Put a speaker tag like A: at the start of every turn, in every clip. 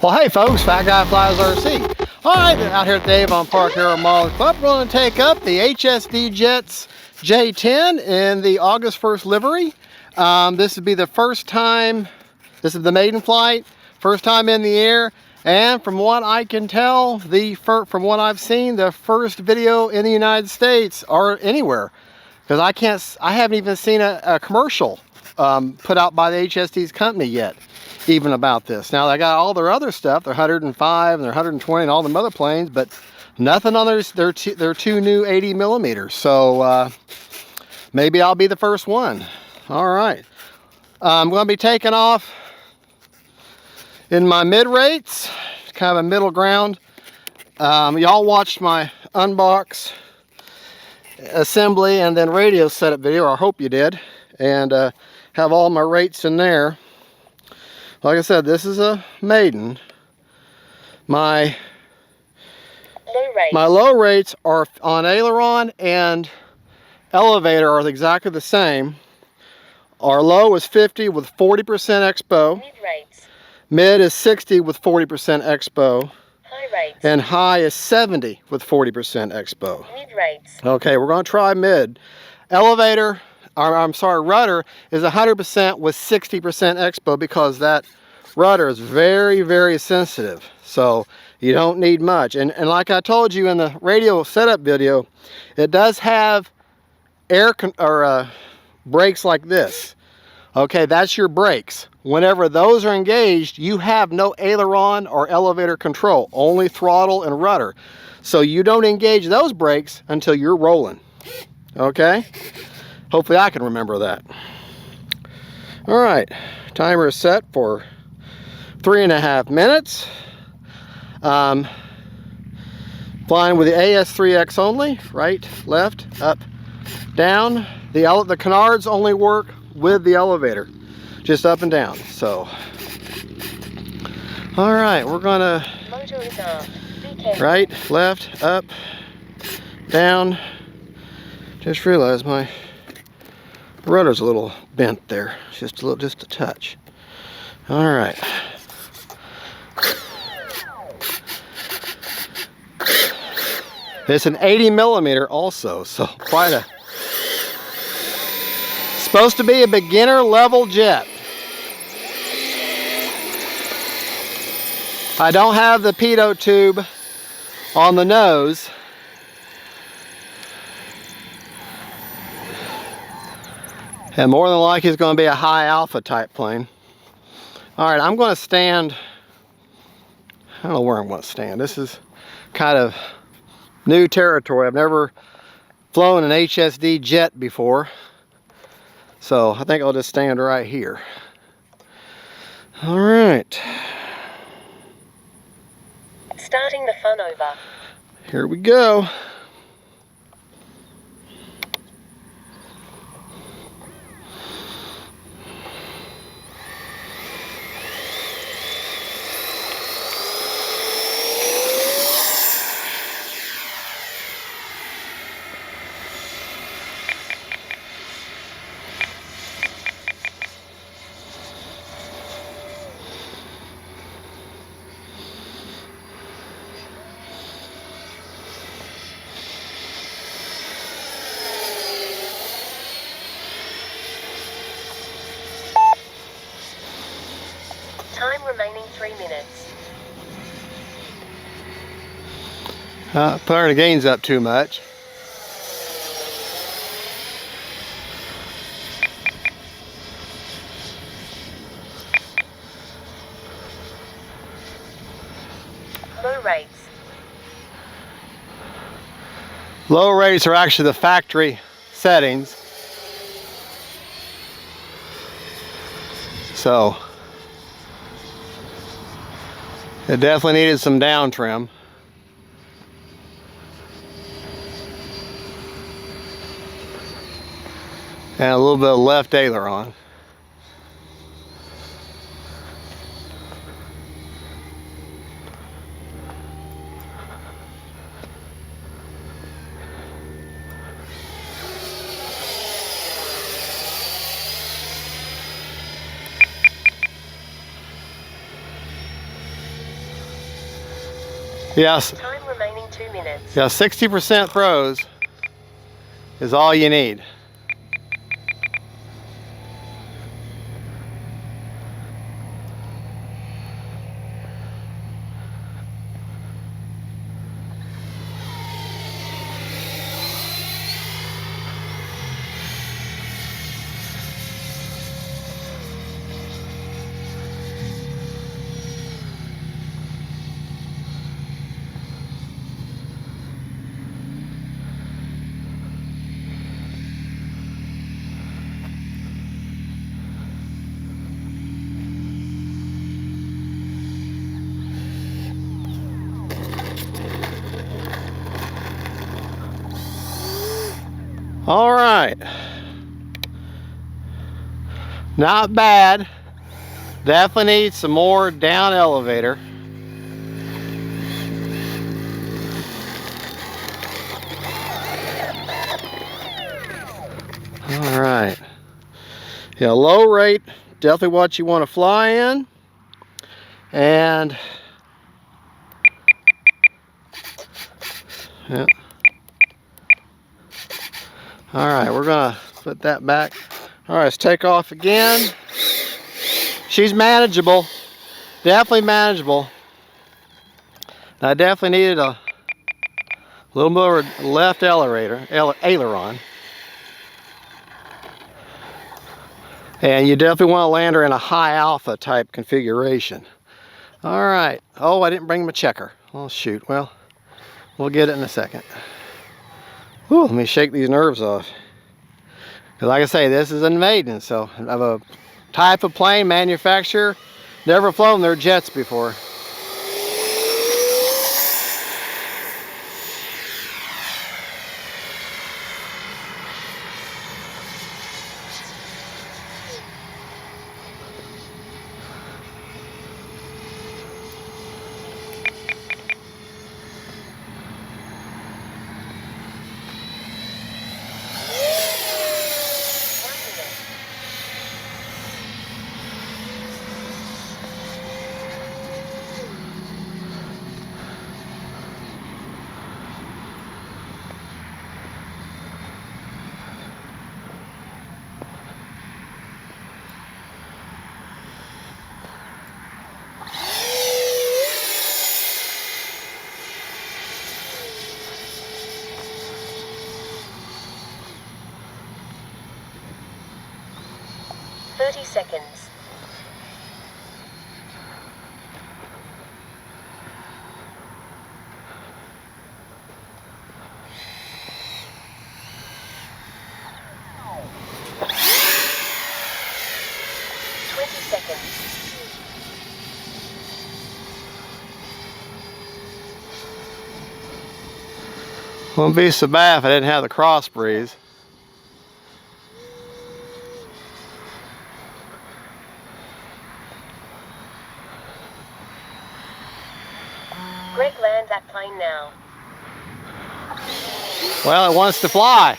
A: Well, hey folks, Fat Guy Flies RC. All right, out here at the Avon Park Aero Mall Club, we're going to take up the HSDJETS J-10 in the August 1st livery. This would be the first time, this is the maiden flight, first time in the air, and from what I can tell, from what I've seen, the first video in the United States or anywhere, because I haven't even seen a commercial put out by the HSD's company yet, even about this. Now they got all their other stuff, their 105 and their 120 and all them other planes, but nothing on their two new 80 millimeters. So maybe I'll be the first one. All right, I'm going to be taking off in my mid rates, kind of a middle ground. Y'all watched my unbox, assembly, and then radio setup video, or I hope you did, and have all my rates in there. Like I said, this is a maiden. My low rates are on aileron and elevator are exactly the same. Our low is 50 with 40% expo. Mid is 60 with 40% expo. And high is 70 with 40% expo. Okay, we're going to try mid. Elevator, I'm sorry, rudder is 100% with 60% expo because that rudder is very, very sensitive. So you don't need much. And like I told you in the radio setup video, it does have brakes like this. Okay, that's your brakes. Whenever those are engaged, you have no aileron or elevator control, only throttle and rudder. So you don't engage those brakes until you're rolling. Okay? Hopefully I can remember that. All right, timer is set for 3.5 minutes. Flying with the AS3X only, right, left, up, down. The canards only work with the elevator, just up and down. So, all right, we're gonna right, left, up, down. Just realized my rudder's a little bent there, just a touch. All right. It's an 80 millimeter also, so quite a, supposed to be a beginner level jet. I don't have the pitot tube on the nose. And more than likely it's going to be a high alpha type plane. All right, I'm going to stand, I don't know where I'm going to stand. This is kind of new territory. I've never flown an HSD jet before. So I think I'll just stand right here. All right.
B: Starting the fun over.
A: Here we go.
B: Time remaining 3 minutes.
A: Putting the gains up too much.
B: Low rates.
A: Low rates are actually the factory settings. So it definitely needed some down trim. And a little bit of left aileron. Yes.
B: Time remaining 2 minutes.
A: Yeah, 60% throws is all you need. All right. Not bad. Definitely need some more down elevator. All right. Yeah, low rate, definitely what you want to fly in. And yeah. All right, we're gonna put that back. All right, let's take off again. She's manageable, definitely manageable. I definitely needed a little more left aileron. And you definitely want to land her in a high alpha type configuration. All right. Oh, I didn't bring my checker. Oh, shoot. Well, we'll get it in a second. Whew, let me shake these nerves off. Because like I say, this is a maiden, so I have a type of plane manufacturer. Never flown their jets before.
B: Seconds.
A: Wouldn't be so bad if I didn't have the cross breeze.
B: Greg, land that plane now.
A: Well, it wants to fly.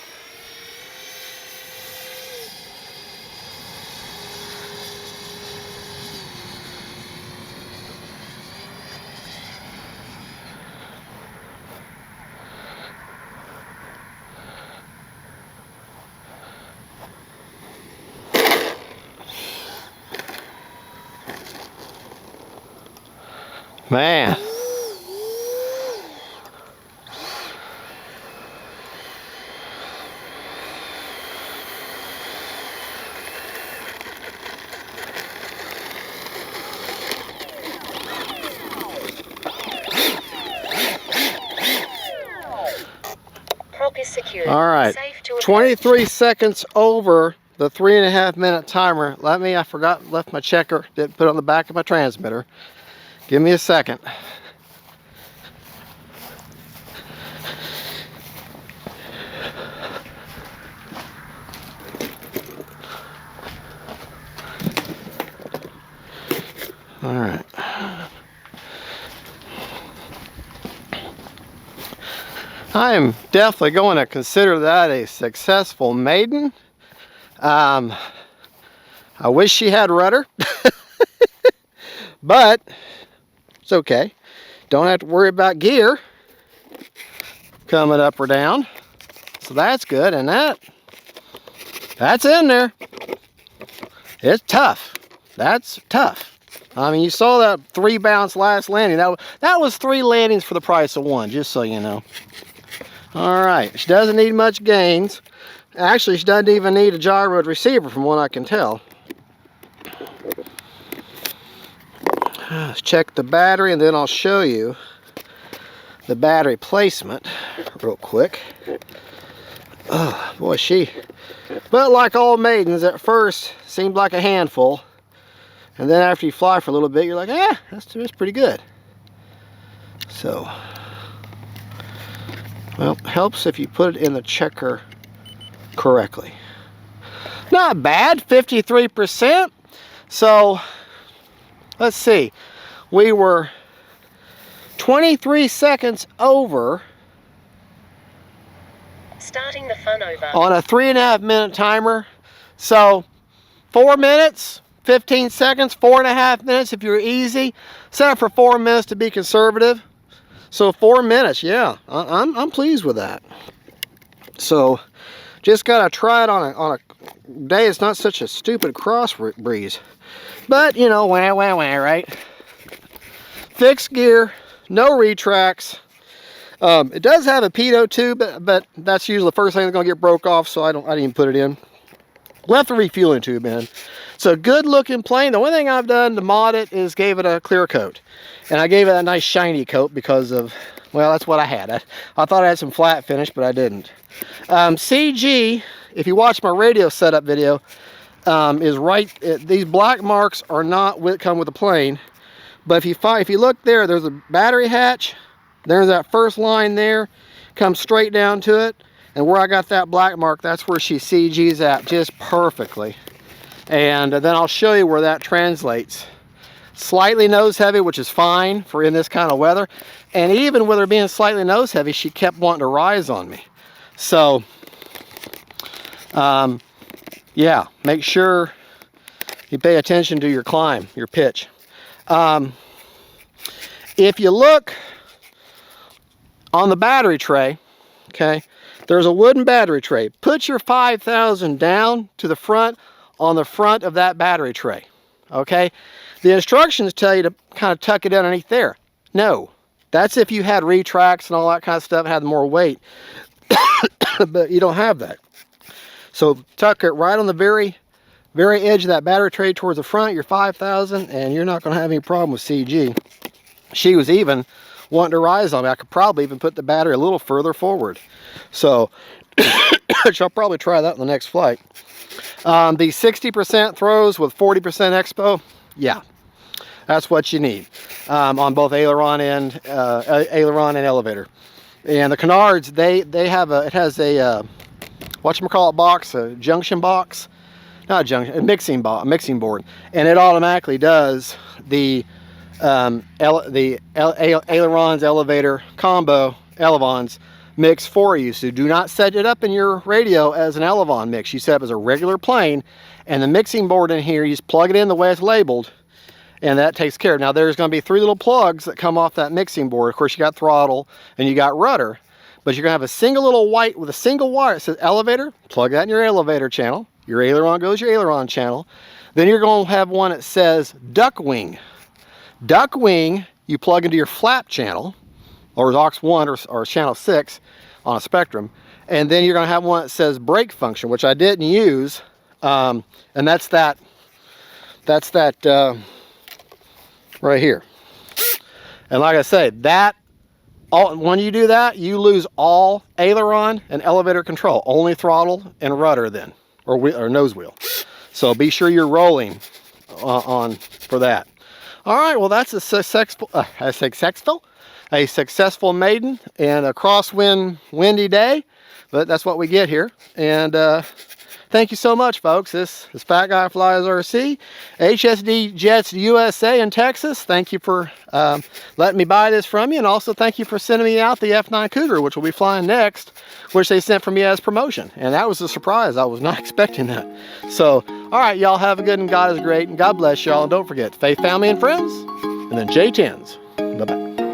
A: Man.
B: Prop is secured.
A: All right,
B: Safe to
A: 23 seconds over the 3.5 minute timer. I forgot, left my checker, didn't put it on the back of my transmitter. Give me a second. All right. I am definitely going to consider that a successful maiden. I wish she had rudder, but it's okay. Don't have to worry about gear coming up or down. So that's good, and that's in there. It's tough. That's tough. I mean, you saw that 3 bounce last landing. That was 3 landings for the price of 1, just so you know. All right, she doesn't need much gains. Actually, she doesn't even need a gyro receiver from what I can tell. Let's check the battery, and then I'll show you the battery placement real quick. Oh boy, but like all maidens, at first seemed like a handful, and then after you fly for a little bit, you're like, that's pretty good. So, well, helps if you put it in the checker correctly. Not bad, 53%. So let's see, we were 23 seconds over
B: Starting the fun over.
A: on a 3.5 minute timer. So 4 minutes, 15 seconds, 4.5 minutes if you're easy. Set up for 4 minutes to be conservative. So 4 minutes, yeah, I'm pleased with that. So just gotta try it on a day. It's not such a stupid cross breeze, but you know, wah, right? Fixed gear, no retracts. It does have a pitot tube, but that's usually the first thing that's gonna get broke off, so I didn't even put it in. Left the refueling tube in. So good looking plane. The only thing I've done to mod it is gave it a clear coat. And I gave it a nice shiny coat because of, well, that's what I had. I thought I had some flat finish, but I didn't. CG, if you watch my radio setup video, is right. These black marks are not come with the plane. But if you look there, there's a battery hatch. There's that first line there. Comes straight down to it. And where I got that black mark, that's where she CG's at just perfectly. And then I'll show you where that translates. Slightly nose heavy, which is fine for in this kind of weather. And even with her being slightly nose heavy, she kept wanting to rise on me. So, yeah, make sure you pay attention to your climb, your pitch. If you look on the battery tray, okay, there's a wooden battery tray. Put your 5000 down to the front on the front of that battery tray, okay? The instructions tell you to kind of tuck it underneath there. No, that's if you had retracts and all that kind of stuff, had more weight, but you don't have that. So tuck it right on the very edge of that battery tray towards the front, your 5000, and you're not gonna have any problem with CG. She was even wanting to rise on me. I could probably even put the battery a little further forward. So, which I'll probably try that in the next flight. The 60% throws with 40% expo, yeah, that's what you need on both aileron and elevator. And the canards, they have it has a whatchamacallit box, a junction box, not a junction, a mixing board, and it automatically does the ailerons, elevator combo, elevons mix for you. So do not set it up in your radio as an elevon mix. You set it up as a regular plane, and the mixing board in here, you just plug it in the way it's labeled, and that takes care of it. Now there's going to be 3 little plugs that come off that mixing board. Of course, you got throttle and you got rudder, but you're going to have a single little white with a single wire. It says elevator, plug that in your elevator channel. Your aileron goes your aileron channel. Then you're going to have one that says duck wing. Duck wing, you plug into your flap channel, or aux 1 or channel 6 on a Spectrum, and then you're going to have one that says brake function, which I didn't use, and that's that right here. And like I said, when you do that, you lose all aileron and elevator control, only throttle and rudder then, or nose wheel. So be sure you're rolling on for that. All right, well, that's a successful maiden and a crosswind windy day, but that's what we get here. And thank you so much, folks. This is Fat Guy Flies RC, HSDJETS USA in Texas. Thank you for letting me buy this from you, and also thank you for sending me out the F9 Cougar, which will be flying next, which they sent for me as promotion. And that was a surprise. I was not expecting that. So, all right, y'all have a good, and God is great, and God bless y'all. And don't forget, faith, family, and friends, and then J-10s. Bye-bye.